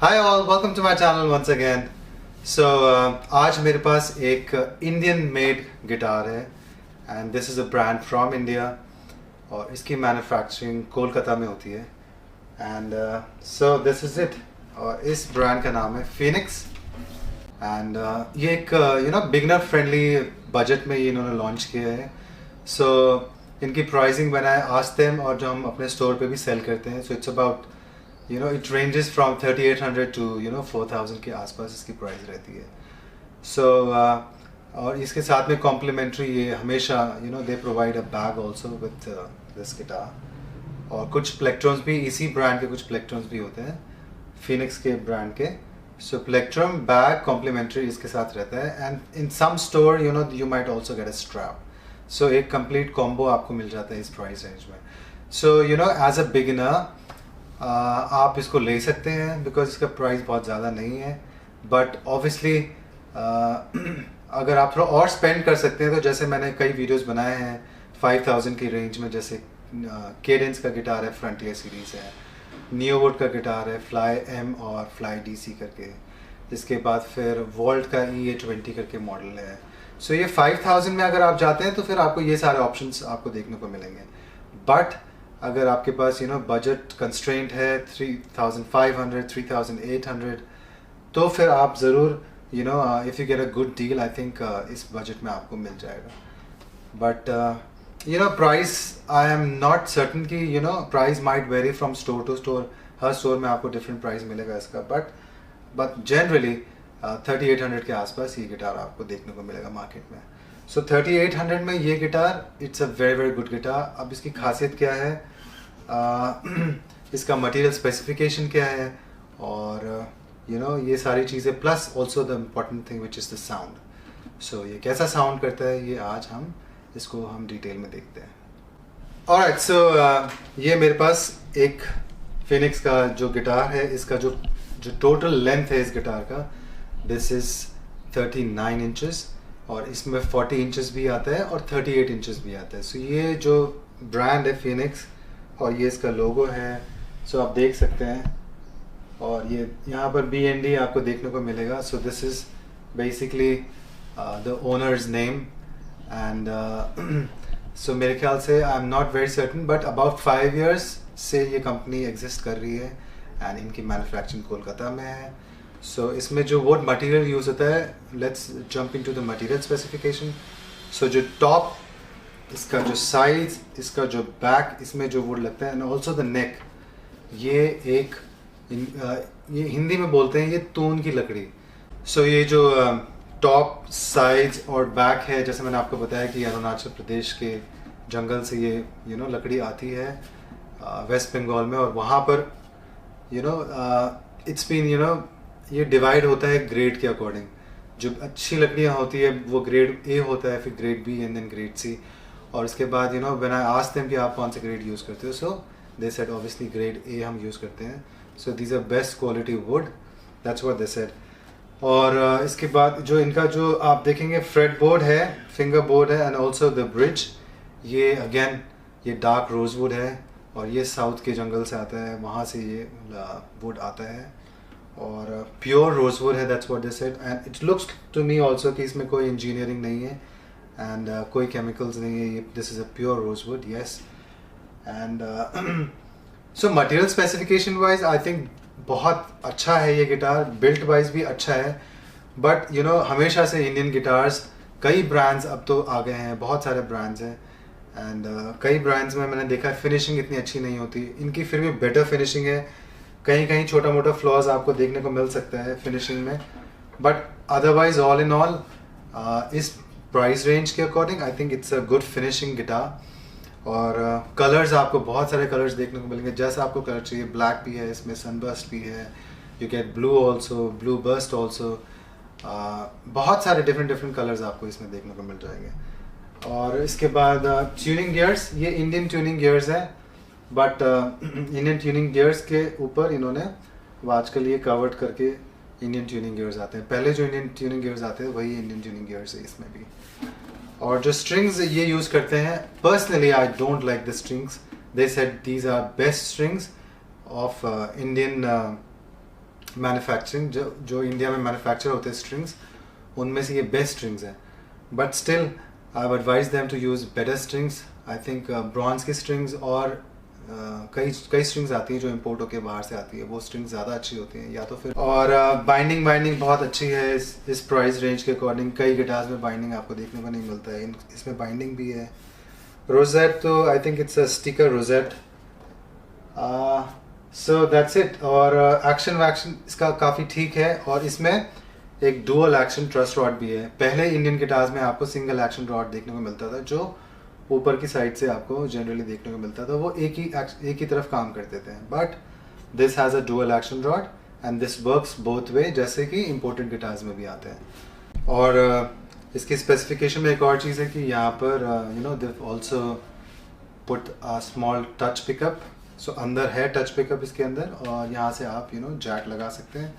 Hi all, welcome to my channel once again. So आज मेरे पास एक Indian made गिटार है and this is a brand from India और इसकी manufacturing Kolkata में होती है and so this is it और इस brand का नाम है Phoenix and ये एक beginner friendly budget में ये इन्होंने launch किया है. So इनकी pricing when I asked them और जो हम अपने store पे भी sell करते हैं, so it's about it ranges from 3800 to 4000 के आसपास इसकी प्राइस रहती है. So और इसके साथ में कॉम्प्लीमेंट्री ये हमेशा they provide a bag also with this guitar और कुछ प्लेक्ट्रम्स भी इसी ब्रांड के कुछ प्लेक्ट्रम्स भी होते हैं फिनिक्स के ब्रांड के. सो प्लेक्ट्रम बैग कॉम्प्लीमेंट्री इसके साथ रहता है and in some store you might also get a strap. So एक कंप्लीट कॉम्बो आपको मिल जाता है इस प्राइस रेंज में. सो एज अ बिगिनर आप इसको ले सकते हैं बिकॉज इसका प्राइस बहुत ज़्यादा नहीं है. बट ऑब्वियसली अगर आप थोड़ा और स्पेंड कर सकते हैं तो जैसे मैंने कई वीडियोस बनाए हैं 5000 की रेंज में, जैसे केडेंस का गिटार है, फ्रंटियर सीरीज़ है, नियोवुड का गिटार है, फ्लाई एम और फ्लाई डीसी करके, जिसके बाद फिर वॉल्ट का EA20 करके मॉडल है. सो ये 5000 में अगर आप जाते हैं तो फिर आपको ये सारे ऑप्शंस आपको देखने को मिलेंगे. बट अगर आपके पास बजट कंस्ट्रेंट है 3500 3800 तो फिर आप ज़रूर if you get a good deal I think इस बजट में आपको मिल जाएगा. But price I am not certain कि price might vary from store to store. हर स्टोर में आपको डिफरेंट प्राइस मिलेगा इसका. बट जनरली 3800 के आसपास ये गिटार आपको देखने को मिलेगा मार्केट में. सो 3800 में ये guitar it's a very very good guitar. अब इसकी खासियत क्या है, इसका मटेरियल स्पेसिफिकेशन क्या है और ये सारी चीज़ें plus also the important thing which is the sound. So ये कैसा साउंड करता है ये आज हम डिटेल में देखते हैं. ऑलराइट, सो ये मेरे पास एक फिनिक्स का जो गिटार है, इसका जो टोटल लेंथ है इस गिटार का, दिस इज़ 39 इंचेस और इसमें 40 इंचेस भी आता है और 38 इंचेस भी आता है. सो ये जो ब्रांड है फिनिक्स और ये इसका लोगो है, सो आप देख सकते हैं. और ये यहाँ पर BND आपको देखने को मिलेगा. So this is basically the owners name and so मेरे ख्याल से आई am not very certain but about 5 years से ये कंपनी एग्जिस्ट कर रही है एंड इनकी मैन्युफैक्चरिंग कोलकाता में है. सो इसमें जो वुड मटेरियल यूज़ होता है, let's jump into the material specification. So जो टॉप, इसका जो साइज, इसका जो बैक, इसमें जो वुड लगता है एंड ऑल्सो द नेक, ये ये हिंदी में बोलते हैं ये तून की लकड़ी. सो ये जो टॉप, साइज और बैक है, जैसे मैंने आपको बताया कि अरुणाचल प्रदेश के जंगल से ये लकड़ी आती है वेस्ट बंगाल में और वहाँ पर इट्स बीन ये डिवाइड होता है ग्रेड के अकॉर्डिंग. जो अच्छी लकड़ियाँ होती है वो ग्रेड A होता है, फिर grade B and then grade C. और इसके बाद व्हेन आई आस्क्ड देम कि आप कौन से ग्रेड यूज़ करते हो, so they said obviously grade A हम यूज़ करते हैं. So these are best quality wood, that's what they said. और इसके बाद जो इनका जो आप देखेंगे फ्रेट बोर्ड है, फिंगर बोर्ड है एंड ऑल्सो द ब्रिज, ये अगेन ये डार्क रोज वुड है और ये साउथ के जंगल से आता है, वहाँ से ये वुड आता है और प्योर रोजवुड है, that's what they said. And it looks to me also कि इसमें कोई इंजीनियरिंग नहीं है एंड कोई केमिकल्स नहीं है. ये this is a pure rosewood, yes. And so material specification wise I think बहुत अच्छा है ये गिटार. बिल्ट वाइज भी अच्छा है. बट हमेशा से इंडियन गिटार्स, कई ब्रांड्स अब तो आ गए हैं, बहुत सारे ब्रांड्स हैं एंड कई ब्रांड्स में मैंने देखा है फिनिशिंग इतनी अच्छी नहीं होती. इनकी फिर भी बेटर फिनिशिंग है. कहीं कहीं छोटा मोटा फ्लॉज आपको देखने को मिल सकता है फिनिशिंग में, but otherwise all in all इस प्राइस रेंज के according I think it's a good finishing guitar. और कलर्स आपको बहुत सारे कलर्स देखने को मिलेंगे. जैसा आपको कलर चाहिए, ब्लैक भी है इसमें, सनबर्स्ट भी है, you get blue also, blue burst also, बहुत सारे डिफरेंट कलर्स आपको इसमें देखने को मिल जाएंगे. और इसके बाद ट्यूनिंग गियर्स, ये इंडियन ट्यूनिंग गियर्स है बट इंडियन ट्यूनिंग गियर्स के ऊपर इन्होंने आजकल ये कवर्ड करके इंडियन ट्यूनिंग गियर्स आते हैं. पहले जो इंडियन ट्यूनिंग गियर्स आते हैं वही इंडियन ट्यूनिंग गियर्स है इसमें भी. और जो स्ट्रिंग्स ये यूज़ करते हैं, personally I don't like the strings. They said these are best strings of Indian manufacturing, जो इंडिया में मैन्युफैक्चर होते हैं स्ट्रिंग्स, उनमें से ये बेस्ट स्ट्रिंग्स हैं. But still I would advise them to use better strings. I think bronze की strings और कई स्ट्रिंग्स आती हैं जो इम्पोर्ट होकर बाहर से आती है, वो स्ट्रिंग्स ज़्यादा अच्छी होती हैं या तो फिर. और बाइंडिंग बहुत अच्छी है इस प्राइस रेंज के अकॉर्डिंग. कई गिटार्स में बाइंडिंग आपको देखने को नहीं मिलता है, इसमें बाइंडिंग भी है. रोजेट तो I think it's a sticker rosette. So that's it. और एक्शन वैक्शन इसका काफ़ी ठीक है. और इसमें एक डुअल एक्शन ट्रस्ट रॉड भी है. पहले इंडियन गिटार्स में आपको सिंगल एक्शन रॉड देखने को मिलता था, जो ऊपर की साइड से आपको जनरली देखने को मिलता था. वो एक ही तरफ काम करते थे. But this has a dual action rod and this works both way, जैसे कि इम्पोर्टेड गिटार्स में भी आते हैं. और इसकी स्पेसिफिकेशन में एक और चीज़ है कि यहाँ पर they also put a small touch pickup. So अंदर है टच पिकअप इसके अंदर, और यहाँ से आप जैक लगा सकते हैं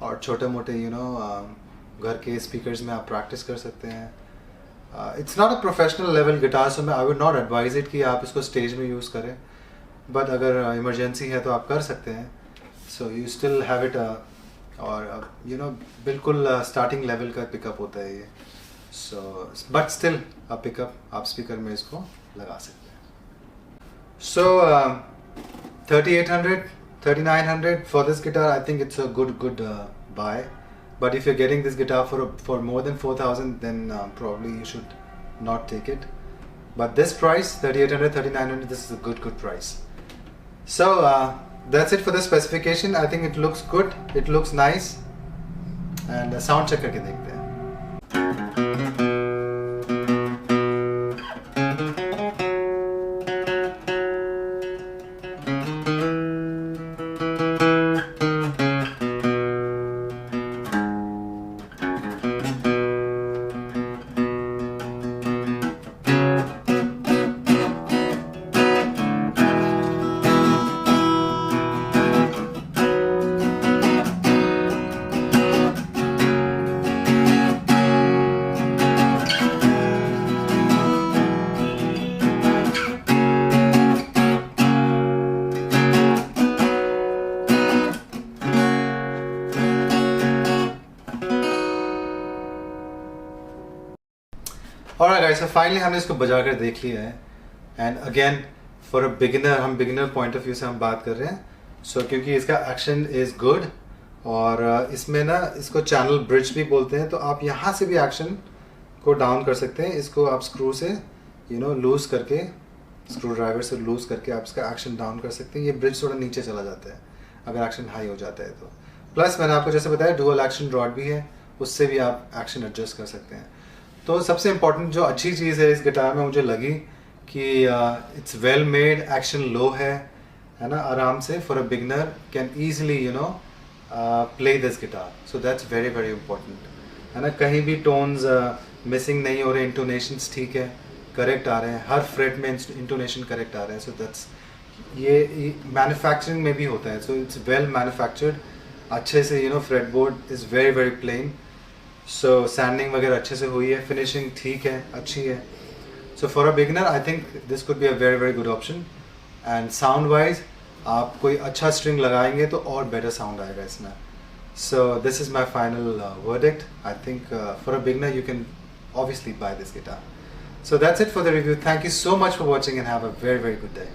और छोटे मोटे घर के स्पीकर्स में आप प्रैक्टिस कर सकते हैं. It's not a professional level guitar, so मैं I would not advise it कि आप इसको स्टेज में यूज़ करें. बट अगर इमरजेंसी है तो आप कर सकते हैं. So you still have it. और बिल्कुल स्टार्टिंग लेवल का पिकअप होता है ये. So but still a pickup, आप स्पीकर में इसको लगा सकते हैं. सो 3800, 3900 for this guitar, I think it's a good buy. But if you're getting this guitar for more than 4000, then probably you should not take it. But this price, 3800, 3900, this is a good price. So that's it for the specification. I think it looks good, it looks nice. And sound check करके देखते हैं. Alright guys, so finally हमने इसको बजा कर देख लिया है. And again for a beginner, हम बिगिनर पॉइंट ऑफ व्यू से हम बात कर रहे हैं. सो क्योंकि इसका एक्शन इज़ गुड, और इसमें ना इसको चैनल ब्रिज भी बोलते हैं. तो आप यहाँ से भी एक्शन को डाउन कर सकते हैं. इसको आप स्क्रू से लूज़ करके, स्क्रू ड्राइवर से लूज़ करके आप इसका एक्शन डाउन कर सकते हैं. ये ब्रिज थोड़ा नीचे चला जाता है अगर एक्शन हाई हो जाता है तो. प्लस मैंने आपको जैसे बताया डुअल एक्शन रॉड भी है, उससे भी आप एक्शन एडजस्ट कर सकते हैं. तो सबसे इम्पॉर्टेंट जो अच्छी चीज़ है इस गिटार में मुझे लगी कि इट्स वेल मेड. एक्शन लो है ना, आराम से for a beginner can easily play this guitar. So that's very very important, है ना. कहीं भी टोन्स मिसिंग नहीं हो रहे, इंटोनेशंस ठीक है, करेक्ट आ रहे हैं, हर फ्रेट में इंटोनेशन करेक्ट आ रहे हैं. सो दैट्स ये मैन्युफैक्चरिंग में भी होता है. सो इट्स वेल मैन्युफैक्चर्ड, अच्छे से freight board is very very plain. So sending वगैरह अच्छे से हुई है, फिनिशिंग ठीक है, अच्छी है. So for a beginner I think this could be a very very good option. And sound wise आप कोई अच्छा स्ट्रिंग लगाएंगे तो और बेटर साउंड आएगा इसमें. So this is my final verdict. I think for a beginner you can obviously buy this guitar. So that's it for the review. Thank you so much for watching and have a very very good day.